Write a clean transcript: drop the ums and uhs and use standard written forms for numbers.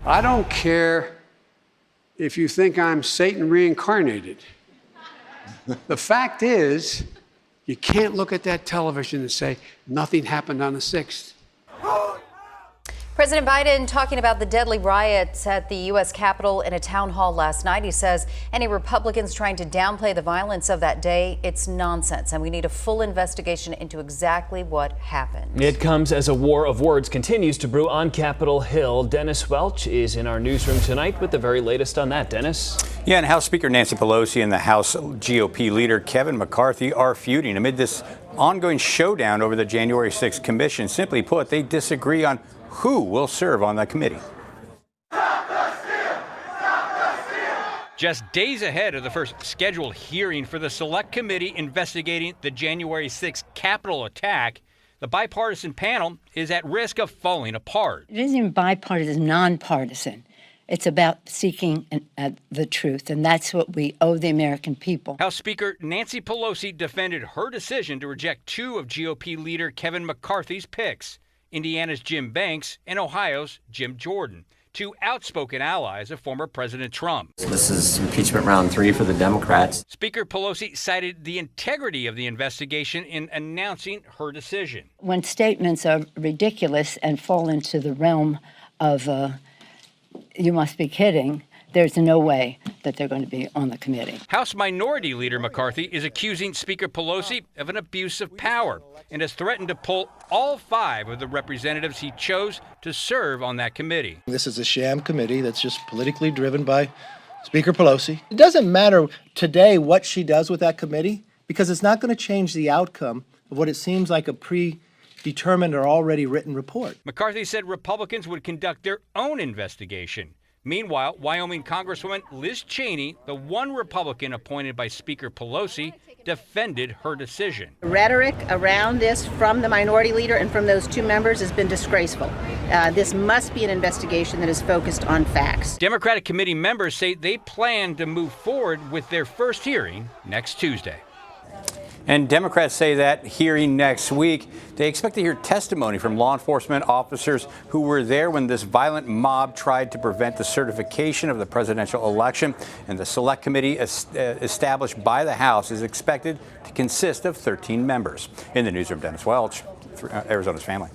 I don't care if you think I'm Satan reincarnated. The fact is, you can't look at that television and say nothing happened on the 6th. President Biden talking about the deadly riots at the U.S. Capitol in a town hall last night. He says any Republicans trying to downplay the violence of that day, it's nonsense, and we need a full investigation into exactly what happened. It comes as a war of words continues to brew on Capitol Hill. Dennis Welch is in our newsroom tonight with the very latest on that. Dennis? Yeah, and House Speaker Nancy Pelosi and the House GOP leader Kevin McCarthy are feuding amid this ongoing showdown over the January 6th commission. Simply put, they disagree on who will serve on the committee. Just days ahead of the first scheduled hearing for the Select Committee investigating the January 6th Capitol attack, the bipartisan panel is at risk of falling apart. It isn't even bipartisan, nonpartisan. It's about seeking the truth, and that's what we owe the American people. House Speaker Nancy Pelosi defended her decision to reject two of GOP leader Kevin McCarthy's picks, Indiana's Jim Banks and Ohio's Jim Jordan, two outspoken allies of former President Trump. This is impeachment round 3 for the Democrats. Speaker Pelosi cited the integrity of the investigation in announcing her decision. When statements are ridiculous and fall into the realm of you must be kidding, there's no way that they're going to be on the committee. House Minority Leader McCarthy is accusing Speaker Pelosi of an abuse of power and has threatened to pull all 5 of the representatives he chose to serve on that committee. This is a sham committee that's just politically driven by Speaker Pelosi. It doesn't matter today what she does with that committee because it's not going to change the outcome of what it seems like a predetermined or already written report. McCarthy said Republicans would conduct their own investigation. Meanwhile, Wyoming Congresswoman Liz Cheney, the one Republican appointed by Speaker Pelosi, defended her decision. The rhetoric around this from the minority leader and from those 2 members has been disgraceful. This must be an investigation that is focused on facts. Democratic committee members say they plan to move forward with their first hearing next Tuesday. And Democrats say that hearing next week, they expect to hear testimony from law enforcement officers who were there when this violent mob tried to prevent the certification of the presidential election. And the Select Committee established by the House is expected to consist of 13 members. In the newsroom, Dennis Welch, Arizona's Family.